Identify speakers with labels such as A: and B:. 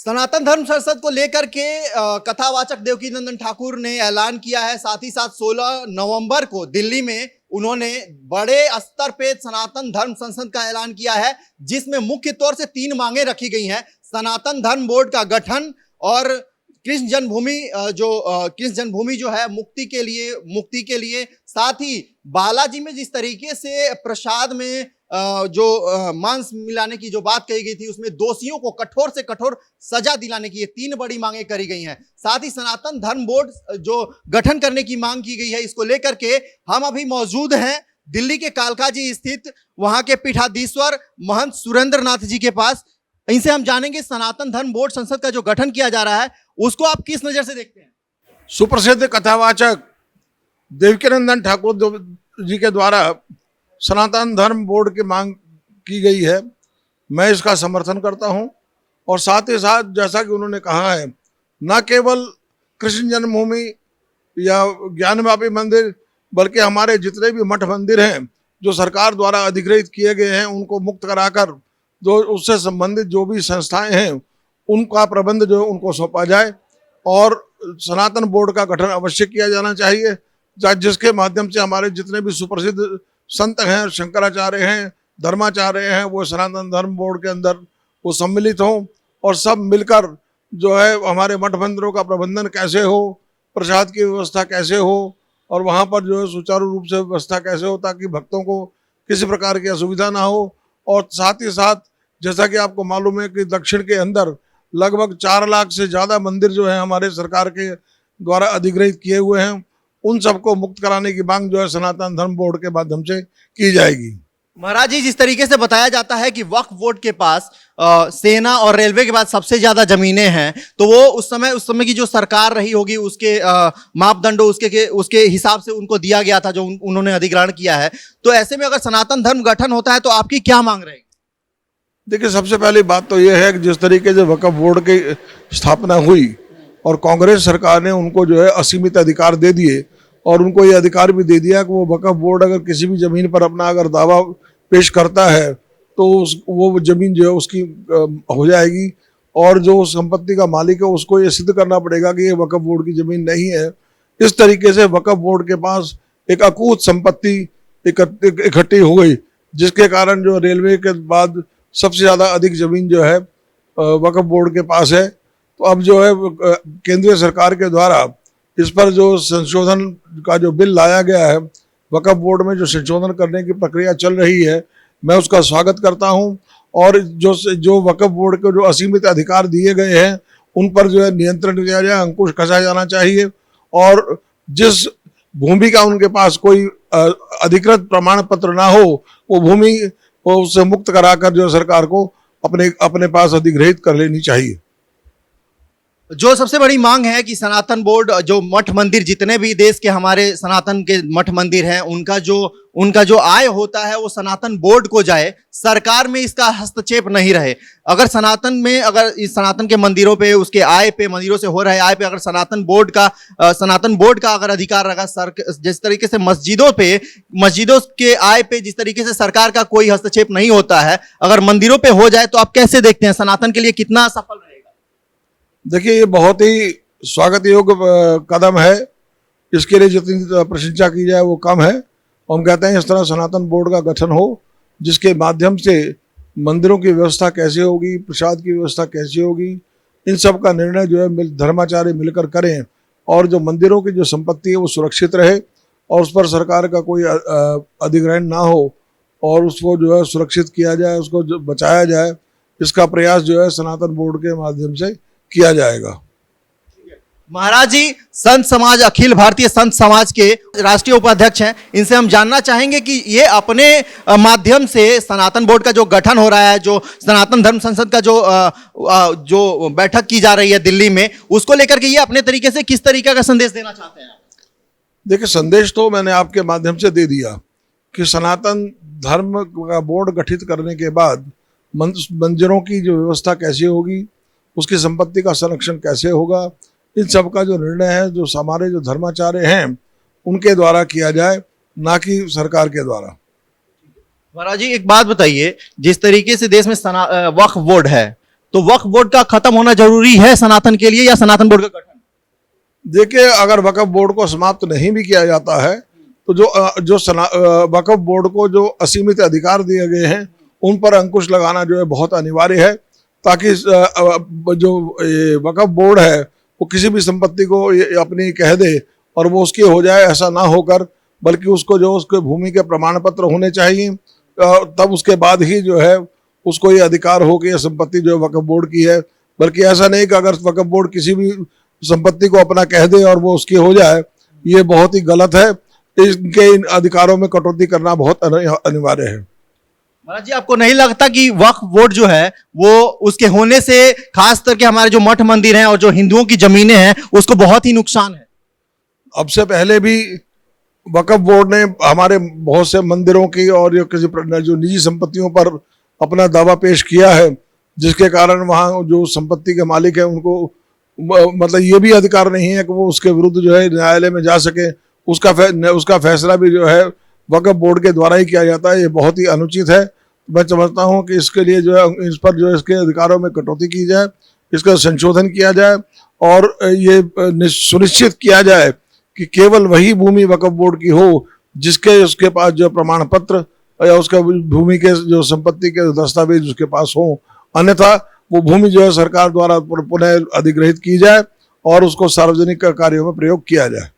A: सनातन धर्म संसद को लेकर के कथावाचक देवकीनंदन ठाकुर ने ऐलान किया है। साथ ही साथ 16 नवंबर को दिल्ली में उन्होंने बड़े स्तर पे सनातन धर्म संसद का ऐलान किया है, जिसमें मुख्य तौर से 3 मांगे रखी गई हैं। सनातन धर्म बोर्ड का गठन और कृष्ण जन्मभूमि जो है मुक्ति के लिए साथ ही बालाजी में जिस तरीके से प्रसाद में मांस मिलाने की जो बात कही गई थी, उसमें दोषियों को कठोर से कठोर सजा दिलाने की ये 3 बड़ी मांगे करी गई हैं। साथ ही सनातन धर्म बोर्ड जो गठन करने की मांग की गई है, इसको लेकर के हम अभी मौजूद हैं दिल्ली के कालकाजी स्थित वहां के पीठाधीश्वर महंत सुरेंद्र नाथ जी के पास। इनसे हम जानेंगे सनातन धर्म बोर्ड संसद का जो गठन किया जा रहा है उसको आप किस नजर से देखते हैं।
B: सुप्रसिद्ध कथावाचक देवकीनंदन ठाकुर जी के द्वारा सनातन धर्म बोर्ड की मांग की गई है, मैं इसका समर्थन करता हूं। और साथ ही साथ जैसा कि उन्होंने कहा है, न केवल कृष्ण जन्मभूमि या ज्ञानवापी मंदिर बल्कि हमारे जितने भी मठ मंदिर हैं जो सरकार द्वारा अधिग्रहित किए गए हैं, उनको मुक्त कराकर जो उससे संबंधित जो भी संस्थाएं हैं उनका प्रबंध जो उनको सौंपा जाए और सनातन बोर्ड का गठन अवश्य किया जाना चाहिए, जिसके माध्यम से हमारे जितने भी सुप्रसिद्ध संत हैं, शंकराचार्य हैं, धर्माचार्य हैं, वो सनातन धर्म बोर्ड के अंदर वो सम्मिलित हों और सब मिलकर जो है हमारे मठ मंदिरों का प्रबंधन कैसे हो, प्रसाद की व्यवस्था कैसे हो और वहाँ पर जो है सुचारू रूप से व्यवस्था कैसे हो ताकि भक्तों को किसी प्रकार की असुविधा ना हो। और साथ ही साथ जैसा कि आपको मालूम है कि दक्षिण के अंदर लगभग 4 लाख से ज़्यादा मंदिर जो है हमारे सरकार के द्वारा अधिग्रहित किए हुए हैं, उन सबको मुक्त कराने की मांग जो है सनातन धर्म बोर्ड के माध्यम से की जाएगी।
A: महाराज जी, जिस तरीके से बताया जाता है कि वक्फ बोर्ड के पास सेना और रेलवे के बाद सबसे ज्यादा जमीनें हैं, तो वो उस समय की जो सरकार रही होगी उसके मापदंडों उसके हिसाब से उनको दिया गया था जो उन्होंने अधिग्रहण किया है। तो ऐसे में अगर सनातन धर्म गठन होता है तो आपकी क्या मांग रहेगी?
B: देखिए, सबसे पहली बात तो यह है कि जिस तरीके से वक्फ बोर्ड की स्थापना हुई और कांग्रेस सरकार ने उनको जो है असीमित अधिकार दे दिए और उनको ये अधिकार भी दे दिया कि वो वक्फ बोर्ड अगर किसी भी जमीन पर अपना अगर दावा पेश करता है तो वो जमीन जो है उसकी हो जाएगी और जो संपत्ति का मालिक है उसको ये सिद्ध करना पड़ेगा कि ये वक्फ बोर्ड की जमीन नहीं है। इस तरीके से वक्फ बोर्ड के पास एक अकूत संपत्ति इकट्ठी हो गई, जिसके कारण जो रेलवे के बाद सबसे ज़्यादा अधिक जमीन जो है वक्फ बोर्ड के पास है। तो अब जो है केंद्रीय सरकार के द्वारा इस पर जो संशोधन का जो बिल लाया गया है, वक्फ बोर्ड में जो संशोधन करने की प्रक्रिया चल रही है, मैं उसका स्वागत करता हूं। और जो वक्फ बोर्ड को जो असीमित अधिकार दिए गए हैं उन पर जो है नियंत्रण किया जाए, अंकुश कसा जाना चाहिए और जिस भूमि का उनके पास कोई अधिकृत प्रमाण पत्र ना हो वो भूमि उससे मुक्त कराकर जो सरकार को अपने पास अधिग्रहित कर लेनी चाहिए।
A: जो सबसे बड़ी मांग है कि सनातन बोर्ड जो मठ मंदिर जितने भी देश के हमारे सनातन के मठ मंदिर हैं उनका जो आय होता है वो सनातन बोर्ड को जाए, सरकार में इसका हस्तक्षेप नहीं रहे। अगर इस सनातन के मंदिरों पे उसके आय पे मंदिरों से हो रहे आय पे अगर सनातन बोर्ड का अगर अधिकार रखा, जिस तरीके से मस्जिदों के आय पे जिस तरीके से सरकार का कोई हस्तक्षेप नहीं होता है, अगर मंदिरों पे हो जाए तो आप कैसे देखते हैं सनातन के लिए कितना सफल रहेगा?
B: देखिए, ये बहुत ही स्वागत योग्य कदम है। इसके लिए जितनी प्रशंसा की जाए वो कम है। हम कहते हैं इस तरह सनातन बोर्ड का गठन हो जिसके माध्यम से मंदिरों की व्यवस्था कैसे होगी, प्रसाद की व्यवस्था कैसे होगी, इन सब का निर्णय जो है धर्माचार्य मिलकर करें और जो मंदिरों की जो संपत्ति है वो सुरक्षित रहे और उस पर सरकार का कोई अधिग्रहण ना हो और उसको जो है सुरक्षित किया जाए, उसको बचाया जाए। इसका प्रयास जो है सनातन बोर्ड के माध्यम से किया जाएगा।
A: महाराज जी, संत समाज अखिल भारतीय संत समाज के राष्ट्रीय उपाध्यक्ष हैं, इनसे हम जानना चाहेंगे कि ये अपने माध्यम से सनातन बोर्ड का जो गठन हो रहा है, जो सनातन धर्म संसद का जो बैठक की जा रही है दिल्ली में, उसको लेकर के ये अपने तरीके से किस तरीके का संदेश देना चाहते हैं?
B: देखिए, संदेश तो मैंने आपके माध्यम से दे दिया कि सनातन धर्म का बोर्ड गठित करने के बाद मंदिरों की जो व्यवस्था कैसी होगी, उसकी संपत्ति का संरक्षण कैसे होगा, इन सब का जो निर्णय है जो हमारे जो धर्माचार्य हैं उनके द्वारा किया जाए, ना कि सरकार के द्वारा।
A: महाराज जी, एक बात बताइए, जिस तरीके से देश में वक्फ बोर्ड है तो वक्फ बोर्ड का खत्म होना जरूरी है सनातन के लिए, या सनातन बोर्ड का गठन?
B: देखिए, अगर वक्फ बोर्ड को समाप्त नहीं भी किया जाता है तो वक्फ बोर्ड को जो असीमित अधिकार दिए गए हैं उन पर अंकुश लगाना जो है बहुत अनिवार्य है, ताकि जो वक्फ बोर्ड है वो किसी भी संपत्ति को अपनी कह दे और वो उसकी हो जाए, ऐसा ना होकर बल्कि उसको जो उसके भूमि के प्रमाण पत्र होने चाहिए, तब उसके बाद ही जो है उसको ये अधिकार हो कि यह संपत्ति जो है वक्फ बोर्ड की है। बल्कि ऐसा नहीं कि अगर वक्फ बोर्ड किसी भी संपत्ति को अपना कह दे और वो उसकी हो जाए, ये बहुत ही गलत है। इनके इन अधिकारों में कटौती करना बहुत अनिवार्य है।
A: महाराज जी, आपको नहीं लगता कि वक्फ बोर्ड जो है वो उसके होने से खास करके हमारे जो मठ मंदिर हैं और जो हिंदुओं की जमीनें हैं उसको बहुत ही नुकसान है?
B: अब से पहले भी वक्फ बोर्ड ने हमारे बहुत से मंदिरों की और जो निजी संपत्तियों पर अपना दावा पेश किया है, जिसके कारण वहाँ जो संपत्ति के मालिक हैं उनको मतलब ये भी अधिकार नहीं है कि वो उसके विरुद्ध जो है न्यायालय में जा सके। उसका फैसला भी जो है वक्फ बोर्ड के द्वारा ही किया जाता है। ये बहुत ही अनुचित है। मैं समझता हूँ कि इसके लिए जो है इस पर जो है इसके अधिकारों में कटौती की जाए, इसका संशोधन किया जाए और ये सुनिश्चित किया जाए कि केवल वही भूमि वक्फ बोर्ड की हो जिसके उसके पास जो प्रमाण पत्र या उसका भूमि के जो संपत्ति के दस्तावेज उसके पास हो। अन्यथा वो भूमि जो है सरकार द्वारा पुनः अधिग्रहित की जाए और उसको सार्वजनिक कार्यों में प्रयोग किया जाए।